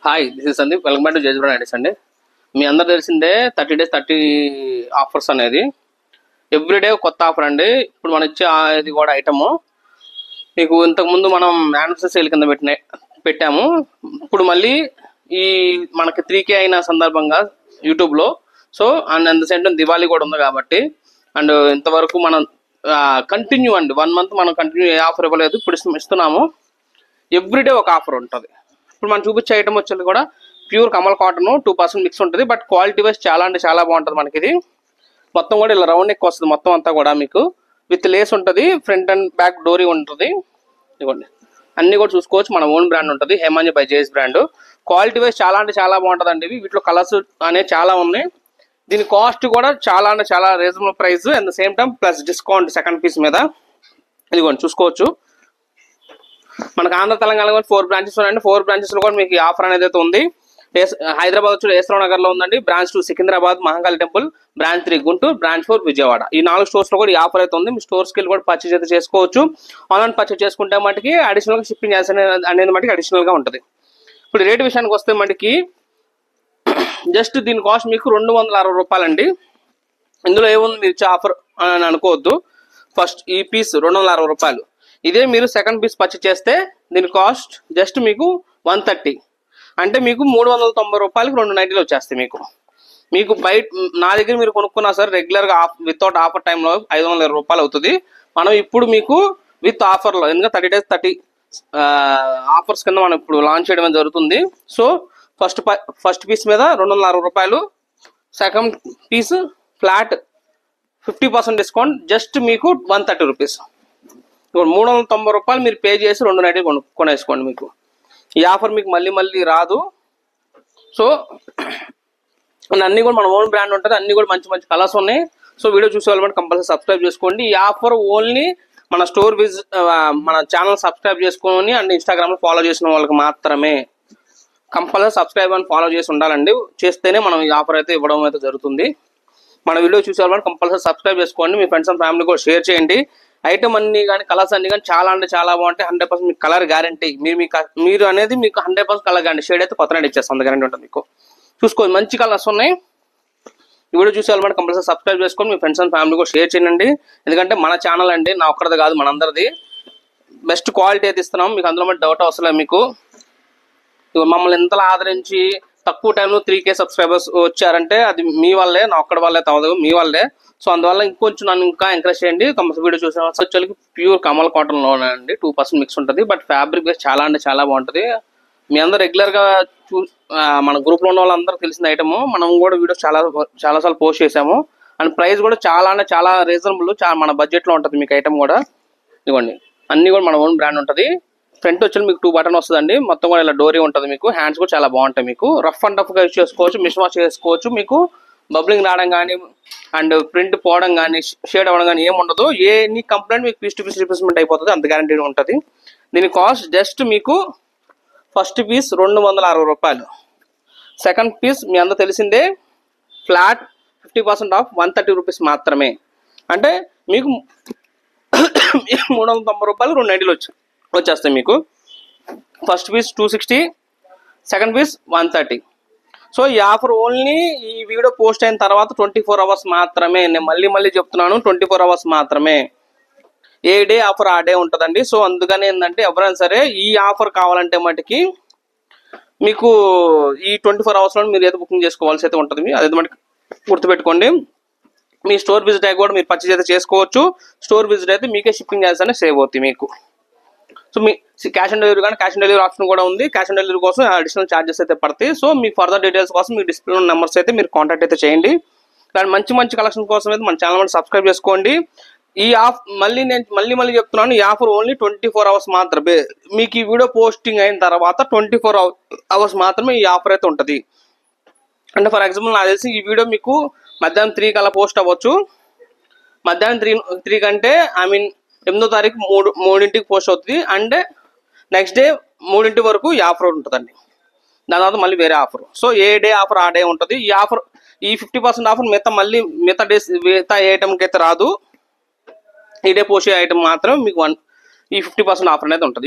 Hi, this is Sandeep. Welcome back to JS brand ideas అండి. మీ అందరు తెలిసిందే 30 days 30 ఆఫర్స్ అనేది ఎవ్రీడే కొత్త ఆఫర్ అండి. ఇప్పుడు మనం ఇచ్చే ఇది కూడా ఐటమ్ మీకు ఇంతకుముందు మనం యానివర్సరీ సేల్ కింద పెట్టాము. ఇప్పుడు మళ్ళీ ఈ మనకి 3K అయిన సందర్భంగా యూట్యూబ్లో so and at the same time Diwali కూడా ఉంది కాబట్టి అండ్ ఇంతవరకు మనం కంటిన్యూ అండి 1 month మనం కంటిన్యూ ఏ ఆఫర్ ఇవ్వలేదు. ఇప్పుడు ఇస్తున్నాము. ఎవ్రీడే ఒక ఆఫర్ ఉంటుంది. ఇప్పుడు మనం చూపించే ఐటమ్ వచ్చేది కూడా ప్యూర్ కమల్ కాటన్ 2% మిక్స్ ఉంటుంది. బట్ క్వాలిటీ వైజ్ చాలా అంటే చాలా బాగుంటుంది. మనకి ఇది మొత్తం కూడా ఇలా రౌండ్ నెక్ వస్తుంది. మొత్తం అంతా కూడా మీకు విత్ లేస్ ఉంటుంది. ఫ్రంట్ అండ్ బ్యాక్ డోరీ ఉంటుంది. ఇదిగోండి అన్ని కూడా చూసుకోవచ్చు. మన ఓన్ బ్రాండ్ ఉంటుంది, Hemanji by JS brand. Quality wise చాలా అంటే చాలా బాగుంటుంది అండి. వీటిలో కలర్స్ అనేవి చాలా ఉన్నాయి. దీని కాస్ట్ కూడా చాలా అంటే చాలా reasonable price. At the same time plus discount second piece మీద. ఇదిగోండి చూసుకోవచ్చు. మనకు ఆంధ్ర తెలంగాణలో 4 branches ఉన్నాయండి. 4 branches లో కూడా మీకు ఆఫర్ అనేది అయితే ఉంది. హైదరాబాద్ వచ్చి ఏస్రావు నగర్ లో ఉందండి. Branch 2 Secunderabad Mahankali temple, branch 3 Guntur, branch 4 Vijayawada. ఈ 4 స్టోర్స్ లో కూడా ఈ ఆఫర్ అయితే ఉంది. మీ స్టోర్స్కి వెళ్ళి కూడా పర్చేజ్ అయితే చేసుకోవచ్చు. ఆన్లైన్ పర్చేజ్ చేసుకుంటే మటుకి అడిషనల్ గా షిప్పింగ్ అనేది మటుకి అడిషనల్ గా ఉంటుంది. ఇప్పుడు రేట్ విషయానికి వస్తే మటుకి జస్ట్ దీని కాస్ట్ మీకు 260 రూపాయలండి. ఇందులో ఏముంది మీరు ఇచ్చే ఆఫర్ అని అనుకోవద్దు. ఫస్ట్ ఈ పీస్ 260 రూపాయలు. ఇదే మీరు సెకండ్ పీస్ పర్చేజ్ చేస్తే దీని కాస్ట్ జస్ట్ మీకు 130. అంటే మీకు 390 రూపాయలకి 2 నైటీలు వచ్చేస్తాయి. మీకు బయట నా దగ్గర మీరు కొనుక్కున్నా సరే రెగ్యులర్గా వితౌట్ ఆఫర్ టైంలో 520 రూపాయలు అవుతుంది. మనం ఇప్పుడు మీకు విత్ ఆఫర్లో ఎందుకంటే 30 days 30 ఆఫర్స్ కింద మనం ఇప్పుడు లాంచ్ చేయడం జరుగుతుంది. సో ఫస్ట్ పీస్ మీద 260 రూపాయలు, second piece flat 50% discount just మీకు 130 రూపీస్. 390 రూపాయలు మీరు పే చేసి 2 నైటీలు కొనేసుకోండి. మీకు ఈ ఆఫర్ మీకు మళ్ళీ రాదు. సో అన్నీ కూడా మన ఓన్ బ్రాండ్ ఉంటుంది. అన్ని కూడా మంచి మంచి కలర్స్ ఉన్నాయి. సో వీడియో చూసే వాళ్ళు కంపల్సరీ సబ్స్క్రైబ్ చేసుకోండి. ఈ ఆఫర్ ఓన్లీ మన స్టోర్ మన ఛానల్ సబ్స్క్రైబ్ చేసుకొని అండ్ ఇన్స్టాగ్రామ్లో ఫాలో చేసిన వాళ్ళకి మాత్రమే. కంపల్సరీ సబ్స్క్రైబ్ అని ఫాలో చేసి ఉండాలండి. చేస్తేనే మనం ఈ ఆఫర్ అయితే ఇవ్వడం అయితే జరుగుతుంది. మన వీడియో చూసే వాళ్ళు కంపల్సరీ సబ్స్క్రైబ్ చేసుకోండి. మీ ఫ్రెండ్స్ అండ్ ఫ్యామిలీ కూడా షేర్ చేయండి. ఐటమ్ అన్ని కానీ కలర్స్ అన్ని కానీ చాలా అంటే చాలా బాగుంటాయి. 100% మీకు కలర్ గ్యారంటీ. మీరు అనేది మీకు 100% కలర్ గ్యారంటీ. షేడ్ అయితే కొత్త నైట్ ఇచ్చేస్తాం, అంత గ్యారంటీ ఉంటుంది. మీకు చూసుకోండి మంచి కలర్స్ ఉన్నాయి. ఈ వీడియో చూసే వాళ్ళు కంపల్సరీ సబ్స్క్రైబ్ చేసుకొని మీ ఫ్రెండ్స్ అండ్ ఫ్యామిలీ కూడా షేర్ చేయండి. ఎందుకంటే మన ఛానల్ అండి, నా ఒక్కరిది కాదు మనందరిది. బెస్ట్ క్వాలిటీ అయితే ఇస్తున్నాం. మీకు అందులో డౌట్ అవసరం లేదు. మీకు మమ్మల్ని ఎంతలా ఆదరించి తక్కువ టైంలో 3K సబ్స్క్రైబర్స్ వచ్చారంటే అది మీ వల్లే, నా ఒక్కడి వల్లే తవదు, మీ వల్లే. సో అందువల్ల ఇంకొంచెం నన్ను ఇంకా ఎంకరేజ్ చేయండి. కంపల్సరీ వీడియో చూసిన వచ్చేకి ప్యూర్ కమల్ కాటన్ లోనే అండి 2% మిక్స్ ఉంటుంది. బట్ ఫ్యాబ్రిక్ బేస్ చాలా అంటే చాలా బాగుంటుంది. మీ అందరూ రెగ్యులర్ గా మన గ్రూప్ లో ఉన్న వాళ్ళందరూ తెలిసిన ఐటమ్. మనం కూడా వీడియో చాలాసార్లు పోస్ట్ చేసాము. అండ్ ప్రైస్ కూడా చాలా అంటే చాలా రీజనబుల్, మన బడ్జెట్ లో ఉంటుంది. మీకు ఐటమ్ కూడా ఇవ్వండి అన్ని కూడా మన ఓన్ బ్రాండ్ ఉంటుంది. ఫ్రంట్ వచ్చి మీకు 2 బటన్ వస్తుందండి. మొత్తం కూడా ఇలా డోరీ ఉంటుంది. మీకు హ్యాండ్స్ కూడా చాలా బాగుంటాయి. మీకు రఫ్ అండ్ టఫ్ గా యూజ్ చేసుకోవచ్చు, మిస్ వాష్ చేసుకోవచ్చు. మీకు బబ్లింగ్ రావడం కానీ అండ్ ప్రింట్ పోవడం కానీ షేడ్ అవ్వడం కానీ ఏమి ఉండదు. ఎనీ కంప్లైంట్ మీకు పీస్ టు పీస్ రిప్లేస్మెంట్ అయిపోతుంది. అంత గ్యారంటీ ఉంటుంది. దీని కాస్ట్ జస్ట్ మీకు ఫస్ట్ పీస్ 260 రూపాయలు, సెకండ్ పీస్ మీ అందరూ తెలిసిందే ఫ్లాట్ 50% ఆఫ్ 130 రూపీస్ మాత్రమే. అంటే మీకు 390 రూపాయలు 2 నైటీలు వచ్చేస్తాయి. మీకు first piece 260, second piece 130. So ఈ ఆఫర్ ఓన్లీ ఈ వీడియో పోస్ట్ అయిన తర్వాత 24 hours మాత్రమే. నేను మళ్ళీ చెప్తున్నాను, 24 hours మాత్రమే. ఏ డే ఆఫర్ ఆ డే ఉంటుందండి. సో అందుకని ఏంటంటే ఎవరైనా సరే ఈ ఆఫర్ కావాలంటే మటుకి మీకు ఈ 24 hours లో మీరు ఏదో బుకింగ్ చేసుకోవాల్సి అయితే ఉంటుంది. అదే మటుకు గుర్తుపెట్టుకోండి. మీ స్టోర్ విజిట్ అయ్యి కూడా మీరు పర్చేజ్ అయితే చేసుకోవచ్చు. స్టోర్ విజిట్ అయితే మీకే షిప్పింగ్ చార్జెస్ అనేది సేవ్ అవుతాయి మీకు. So me cash on delivery కానీ క్యాష్ ఆన్ డెలివరీ ఆప్షన్ కూడా ఉంది. క్యాష్ ఆన్ డెలివరీ కోసం అడిషనల్ ఛార్జెస్ అయితే పడతాయి. సో మీ ఫర్దర్ డీటెయిల్స్ కోసం మీ డిస్ప్లే ఉన్న నెంబర్స్ అయితే మీరు కాంటాక్ట్ అయితే చేయండి. దాని మంచి కలెక్షన్ కోసం అయితే మన ఛానల్ సబ్స్క్రైబ్ చేసుకోండి. ఈ నేను మళ్ళీ చెప్తున్నాను, ఈ ఆఫర్ ఓన్లీ 24 hours మాత్రమే. మీకు ఈ వీడియో పోస్టింగ్ అయిన తర్వాత 24 hours మాత్రమే ఈ ఆఫర్ అయితే ఉంటుంది. అంటే ఫర్ ఎగ్జాంపుల్ నాకు తెలిసి ఈ వీడియో మీకు మధ్యాహ్నం 3 కల్లా పోస్ట్ అవ్వచ్చు. మధ్యాహ్నం 3 కంటే 8వ తారీఖు 3ంటికి పోస్ట్ అవుతుంది. అండ్ నెక్స్ట్ డే 3 వరకు ఈ ఆఫర్ ఉంటుందండి. దాని తర్వాత మళ్ళీ వేరే ఆఫర్. సో ఏ డే ఆఫర్ ఆ డే ఉంటుంది. ఈ ఆఫర్ ఈ 50% ఆఫర్ మిగతా డేస్ మిగతా ఏ ఐటమ్కి అయితే రాదు. ఈ డే పోస్ట్ ఐటమ్ మాత్రం మీకు ఈ 50% ఆఫర్ అనేది ఉంటుంది.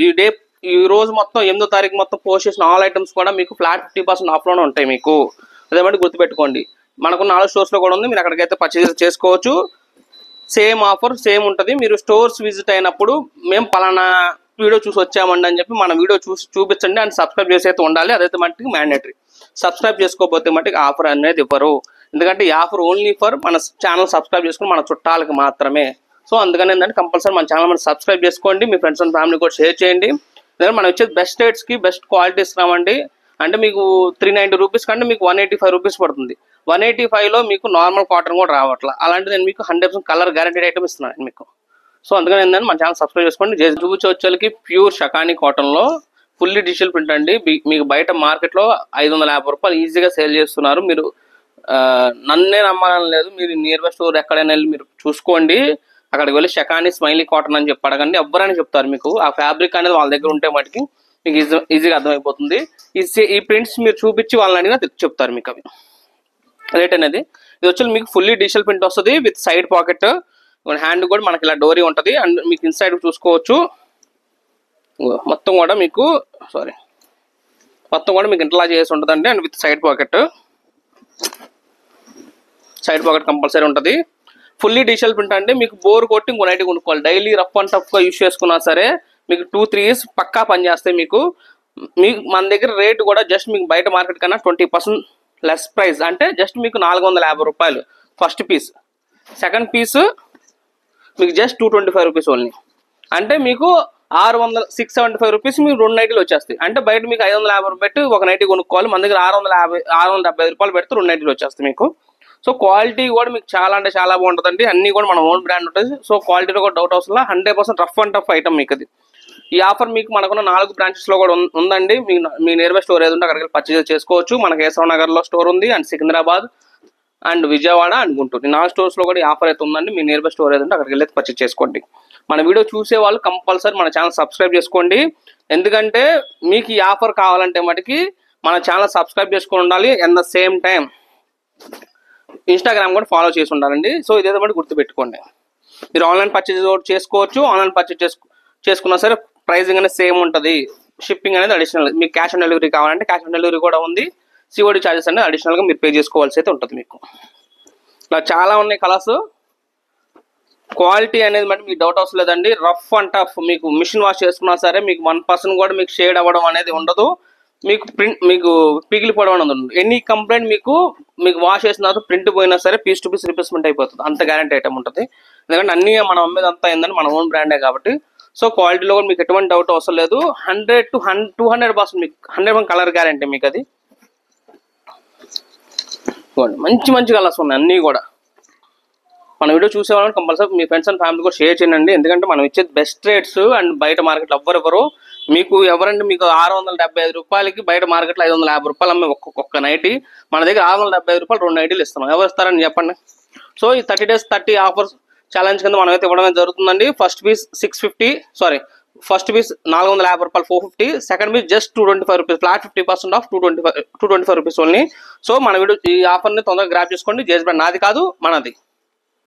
ఈ రోజు మొత్తం 8వ తారీఖు మొత్తం పోస్ట్ చేసిన ఆల్ ఐటమ్స్ కూడా మీకు ఫ్లాట్ 50% ఆఫ్లోనే ఉంటాయి మీకు. అదేమంటే గుర్తుపెట్టుకోండి, మనకున్న 4 స్టోర్స్లో కూడా ఉంది, మీరు అక్కడికైతే పర్చేజ్ చేసుకోవచ్చు. సేమ్ ఆఫర్ సేమ్ ఉంటుంది. మీరు స్టోర్స్ విజిట్ అయినప్పుడు మేము పలానా వీడియో చూసి వచ్చామండి అని చెప్పి మన వీడియో చూసి చూపించండి అండ్ సబ్స్క్రైబ్ చేసి అయితే ఉండాలి. అదైతే మట్టికి మ్యాండేటరీ. సబ్స్క్రైబ్ చేసుకోకపోతే మట్టికి ఆఫర్ అనేది ఇవ్వరు. ఎందుకంటే ఈ ఆఫర్ ఓన్లీ ఫర్ మన ఛానల్ సబ్స్క్రైబ్ చేసుకుని మన చుట్టాలకి మాత్రమే. సో అందుకని ఏంటంటే కంపల్సరీ మన ఛానల్ మనం సబ్స్క్రైబ్ చేసుకోండి, మీ ఫ్రెండ్స్ అండ్ ఫ్యామిలీ కూడా షేర్ చేయండి. ఎందుకంటే మనం వచ్చేది బెస్ట్ రేట్స్కి బెస్ట్ క్వాలిటీ ఇస్తున్నామండి. అంటే మీకు 390 రూపీస్ కంటే మీకు 185 రూపీస్ పడుతుంది. 185లో మీకు నార్మల్ కాటన్ కూడా రావట్లా. అలాంటి నేను మీకు 100% కలర్ గ్యారంటీడ్ ఐటమ్ ఇస్తున్నాను మీకు. సో అందుకని ఏంటంటే మన ఛానల్ సబ్స్క్రైబ్ చేసుకోండి. చూపించే ప్యూర్ షకానీ కాటన్లో ఫుల్లీ డిజిటల్ ప్రింట్ అండి. మీకు బయట మార్కెట్లో 550 రూపాయలు ఈజీగా సేల్ చేస్తున్నారు. మీరు నన్నే నమ్మాలని లేదు, మీరు నియర్ బై స్టోర్ ఎక్కడైనా వెళ్ళి మీరు చూసుకోండి. అక్కడికి వెళ్ళి షకానీ స్మైలీ కాటన్ అని చెప్పి అడగండి, ఎవరైనా చెప్తారు మీకు. ఆ ఫ్యాబ్రిక్ అనేది వాళ్ళ దగ్గర ఉంటే మటుకి మీకు ఈజీగా అర్థమైపోతుంది. ఈ ప్రింట్స్ మీరు చూపించి వాళ్ళని అడిగినా చెప్తారు మీకు అవి రేట్ అనేది. ఇది వచ్చి మీకు ఫుల్లీ డిజిటల్ ప్రింట్ వస్తుంది విత్ సైడ్ పాకెట్. హ్యాండ్ కూడా మనకి ఇలా డోరీ ఉంటుంది అండ్ మీకు ఇన్సైడ్ చూసుకోవచ్చు. మొత్తం కూడా మీకు ఇంటర్లా చేసి ఉంటుందండి. And with side pocket compulsory ఉంటుంది. ఫుల్లీ డిజిటల్ ప్రింట్ అంటే మీకు బోర్ కొట్టి ఇంకో నైట్ కొనుక్కోవాలి. డైలీ రఫ్ అండ్ టఫ్గా యూజ్ చేసుకున్నా సరే మీకు 2-3 years పక్కా పనిచేస్తాయి మీకు. మన దగ్గర రేట్ కూడా జస్ట్ మీకు బయట మార్కెట్ కన్నా 20% లెస్ ప్రైస్. అంటే జస్ట్ మీకు 450 రూపాయలు ఫస్ట్ పీస్. సెకండ్ పీస్ మీకు జస్ట్ 225 రూపీస్ ఓన్లీ. అంటే మీకు 675 రూపీస్ మీకు 2 నైటీలు వచ్చేస్తాయి. అంటే బయట మీకు 550 రూపాయలు పెట్టి ఒక నైటీ కొనుక్కోవాలి, మన దగ్గర 675 రూపాయలు పెడితే 2 నైటీలు వచ్చేస్తాయి మీకు. సో క్వాలిటీ కూడా మీకు చాలా అంటే చాలా బాగుంటుందండి. అన్నీ కూడా మన ఓన్ బ్రాండ్ ఉంటుంది. సో క్వాలిటీలో కూడా డౌట్ అవసరం. 100% రఫ్ అండ్ టఫ్ ఐటమ్ మీకు అది. ఈ ఆఫర్ మీకు మనకున్న 4 బ్రాంచెస్లో కూడా ఉందండి. మీ నియర్ బై స్టోర్ ఏది ఉంటే అక్కడికి పర్చేజ్ చేసుకోవచ్చు. మనకి కేశవ నగర్లో స్టోర్ ఉంది and Secunderabad and Vijayawada and Guntur 4 స్టోర్స్లో కూడా ఈ ఆఫర్ అయితే ఉందండి. మీ నియర్ బై స్టోర్ ఏది ఉంటే అక్కడికి వెళ్ళి పర్చేజ్ చేసుకోండి. మన వీడియో చూసే వాళ్ళు కంపల్సరీ మన ఛానల్ సబ్స్క్రైబ్ చేసుకోండి. ఎందుకంటే మీకు ఈ ఆఫర్ కావాలంటే మటుకి మన ఛానల్ సబ్స్క్రైబ్ చేసుకొని ఉండాలి. At the same time Instagram కూడా ఫాలో చేసి ఉండాలండి. సో ఇదేదో బట్టి గుర్తుపెట్టుకోండి. మీరు ఆన్లైన్ పర్చేజ్ చేసుకోవచ్చు. ఆన్లైన్ పర్చేజ్ చేసుకున్నా సరే ప్రైజింగ్ అనేది సేమ్ ఉంటుంది. షిప్పింగ్ అనేది అడిషనల్. మీకు క్యాష్ ఆన్ డెలివరీ కావాలంటే క్యాష్ ఆన్ డెలివరీ కూడా ఉంది. సిఓడి ఛార్జెస్ అనేది అడిషనల్గా మీరు పే చేసుకోవాల్సి అయితే ఉంటుంది మీకు. ఇలా చాలా ఉన్నాయి కలర్స్. క్వాలిటీ అనేది బట్టి మీకు డౌట్ అవసరం లేదండి. రఫ్ అండ్ టఫ్ మీకు మిషన్ వాష్ చేసుకున్నా సరే మీకు 1% కూడా మీకు షేడ్ అవ్వడం అనేది ఉండదు. మీకు పిగిలిపోవడం అనేది ఉండదు. ఎనీ కంప్లైంట్ మీకు వాష్ చేసిన తర్వాత ప్రింట్ పోయినా సరే పీస్ టు పీస్ రిప్లేస్మెంట్ అయిపోతుంది. అంత గ్యారంటీ ఐటమ్ ఉంటుంది. ఎందుకంటే అన్ని మనం అమ్మేది అంతా ఏంటంటే మన ఓన్ బ్రాండే కాబట్టి. సో క్వాలిటీలో కూడా మీకు ఎటువంటి డౌట్ అవసరం లేదు. 100 to 200% మీకు 100% కలర్ గ్యారంటీ మీకు అది. మంచి కలర్స్ ఉన్నాయి అన్నీ కూడా. మన వీడియో చూసేవాళ్ళని కంపల్సరీ మీ ఫ్రెండ్స్ అండ్ ఫ్యామిలీ కూడా షేర్ చేయండి. ఎందుకంటే మనం ఇచ్చేది బెస్ట్ రేట్స్ అండ్ బయట మార్కెట్లో ఎవరెవరు మీకు 675 రూపాయలకి బయట మార్కెట్లో 550 రూపాయలు అమ్మే ఒక్క నైటీ మన దగ్గర 675 రూపాయలు 2 నైటీలు ఇస్తున్నాం. ఎవరు ఇస్తారని చెప్పండి. సో ఈ 30 days 30 ఆఫర్స్ ఛాలెంజ్ కింద మనం అయితే ఇవ్వడం జరుగుతుందండి. ఫస్ట్ పీస్ 450 రూపాయలు 450. Second piece just 225 rupees. Flat 50% off 225 rupees only. So మన వీడియో ఈ ఆఫర్ని తొందరగా గ్రాప్ చేసుకోండి. జేజ్ బ్రాండ్ నాది కాదు మనది.